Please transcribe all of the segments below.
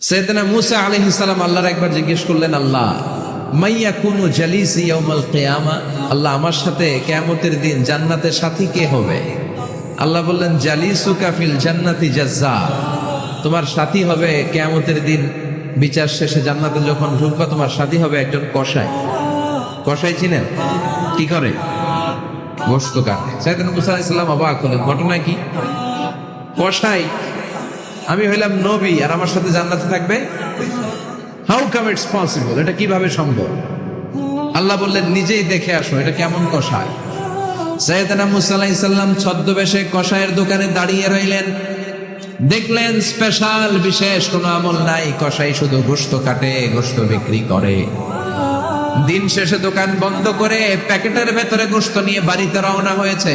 সাইয়েদনা মূসা আলাইহিস সালাম আল্লাহর একবার জিজ্ঞেস করলেন, আল্লাহ মাইয়াকুনু জালিসি ইয়াউমাল কিয়ামা, আল্লাহ আমার সাথে কিয়ামতের দিন জান্নাতের সাথী কে হবে? আল্লাহ বললেন, জালিসুকা ফিল জান্নাতি জাজ্জা, তোমার সাথী হবে কিয়ামতের দিন বিচার শেষে জান্নাতে যখন ঢুকবা তোমার সাথী হবে একজন কসাই। কসাই চিনেন? কি করে? গোশত কাটে। সাইয়েদনা মূসা আলাইহিস সালাম অবাক হলেন, ঘটনা কি? কসাই, আমি হইলাম নবী আর আমার সাথে জান্নাতে থাকবে? হাউ কাম ইটস পসিবল, এটা কিভাবে সম্ভব? আল্লাহ বললেন, নিজেই দেখে আসো এটা কেমন কসাই। সাইয়েদনা মূসা আলাইহিস সালাম ছদ্মবেশে কসাইয়ের দোকানে দাঁড়িয়ে রইলেন। দেখলেন স্পেশাল বিশেষ কোনো আমল নাই, কসাই শুধু গোশত কাটে, গোশত বিক্রি করে। দিন শেষে দোকান বন্ধ করে প্যাকেটের ভেতরে গোশত নিয়ে বাড়িতে রওনা হয়েছে।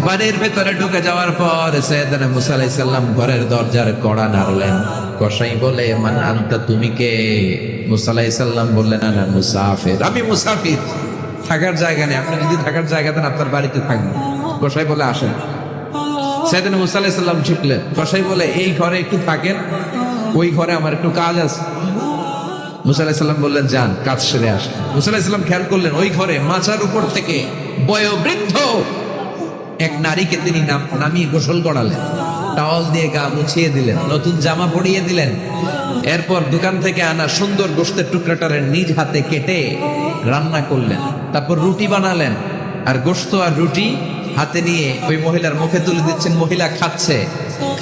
বাড়ির ভেতরে ঢুকে যাওয়ার পর সাইয়েদনা মূসা আলাইহিস সালাম ঘরের দরজার কড়া নাড়লেন। কসাই বলে, মান আনতা, তুমি কে? মূসা আলাইহিস সালাম বললেন, আনা মুসাফির, আমি মুসাফির, থাকার জায়গা নেই, আপনি যদি থাকার জায়গা দেন আপনার বাড়িতে থাকবেন। কসাই বলে, আসেন। সাইয়েদনা মূসা আলাইহিস সালাম ঢুকলেন। কসাই বলে, এই ঘরে একটু থাকেন, ওই ঘরে আমার একটু কাজ আছে। মূসা আলাইহিস সালাম বললেন, যান, কাজ সেরে আসেন। মূসা আলাইহিস সালাম খেয়াল করলেন ওই ঘরে মাচার উপর থেকে বয়োবৃদ্ধ এক নারীকে তিনি নামিয়ে গোসল করালেন, টাওয়াল দিয়ে গা মুছিয়ে দিলেন, নতুন জামা পরিয়ে দিলেন। এরপর দোকান থেকে আনা সুন্দর গোশতের টুকরাটারে নিজ হাতে কেটে রান্না করলেন। তারপর রুটি বানালেন, আর গোশত আর রুটি হাতে নিয়ে ওই মহিলার মুখে তুলে দিচ্ছেন। মহিলা খাচ্ছে,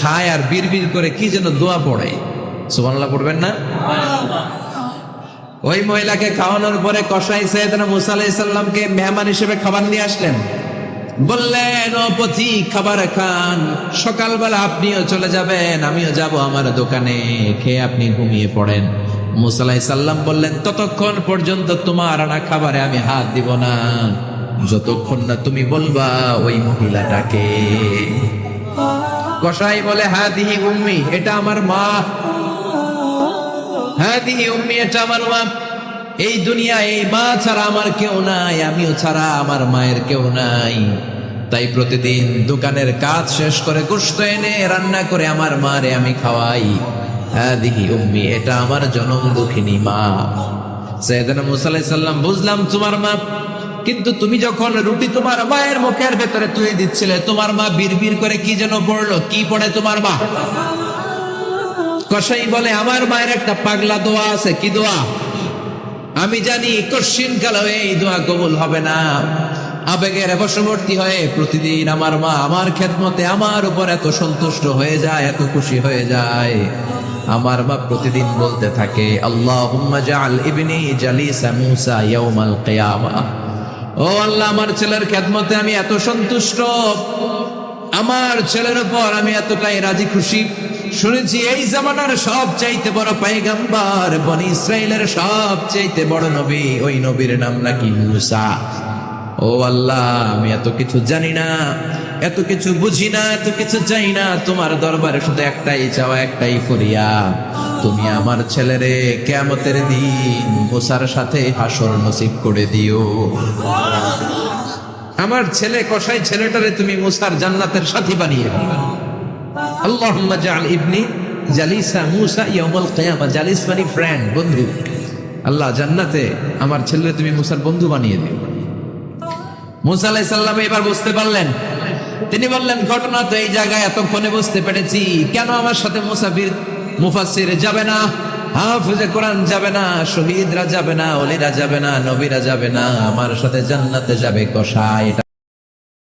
খায় আর বিড়বিড় করে কি যেন দোয়া পড়ে। সুবহানাল্লাহ পড়বেন না? ওই মহিলাকে খাওয়ানোর পরে কসাই সাইয়েদনা মূসা আলাইহিস সালামকে মেহমান হিসেবে খাবার নিয়ে আসলেন। বললেন, ও পথিক, খাবার খান, সকালবেলা আপনিও চলে যাবেন, আমিও যাব আমার দোকানে, খেয়ে আপনি ঘুমিয়ে পড়েন। মূসা আলাইহিস সালাম বললেন, ততক্ষণ পর্যন্ত তোমার আনা খাবারে আমি হাত দিব না যতক্ষণ না তুমি বলবা ওই মহিলাটাকে। কসাই বলে, হাদিহি উম্মি, এটা আমার মা। হাদিহি উম্মি, এটা আমার মা। এই দুনিয়ায় এই মা ছাড়া আমার কেউ নাই, আমিও ছাড়া আমার মায়ের কেউ নাই। তাই প্রতিদিন দোকানের কাজ শেষ করে গোশত এনে রান্না করে আমার মারে আমি খাওয়াই। হাদিহি উম্মি, এটা আমার জনম দুঃখিনী মা। সাইয়েদনা মূসা আলাইহিস সালাম, বুঝলাম তোমার মা, কিন্তু তুমি যখন রুটি তোমার মায়ের মুখের ভেতরে তুলে দিচ্ছিলে, তোমার মা বিড়বিড় করে কি যেন পড়লো, কি পড়ে তোমার মা? কসাই বলে, আমার মায়ের একটা পাগলা দোয়া আছে। কি দোয়া? আমি জানি কশিন কালো এই দোয়া কবুল হবে না। আবেগের বশবর্তী হয়ে প্রতিদিন আমার মা আমার খেদমতে আমার উপর এত সন্তুষ্ট হয়ে যায়, এত খুশি হয়ে যায়। আমার মা প্রতিদিন বলতে থাকে, আল্লাহুম্মা জাআল ইবনি জালিসা মূসা ইয়াউমাল কিয়ামা। ও আল্লাহ, আমার ছেলের খেদমতে আমি এত সন্তুষ্ট, আমার ছেলের উপর আমি এতটাই রাজি খুশি। শুনেছি এই জামানার সবচাইতে বড় পয়গম্বর, বনি ইসরাইলের সবচাইতে বড় নবী, ওই নবীর নাম নাকি মূসা। ও আল্লাহ, আমি এত কিছু জানি না, এত কিছু বুঝি না, এত কিছু চাই না, তোমার দরবারে শুধু একটাই চাওয়া, একটাই ফরিয়াদ, তুমি আমার ছেলেরে কিয়ামতের দিন মূসার সাথে হাসর নসিব করে দিও। আমার ছেলে কসাই ছেলেটারে তুমি মূসার জান্নাতের সাথী বানিয়ে দিও। আল্লাহুম্মা জাআল ইবনি জালিসা মূসা ইয়াউমাল কিয়ামা। জালিস মানে ফ্রেন্ড, বন্ধু। আল্লাহ, জান্নাতে আমার ছেলেরে তুমি মূসার বন্ধু বানিয়ে দিও। মূসা আলাইহিস সালাম এবার বুঝতে পারলেন। তিনি বললেন, ঘটনা তো এই জায়গায় এতক্ষণে বুঝতে পেরেছি, কেন আমার সাথে মুফাসসির যাবে না, হাফেজে কোরআন যাবে না, শহীদরা যাবে না, ওলিরা যাবে না, নবীরা যাবে না, আমার সাথে জান্নাতে যাবে কসাই।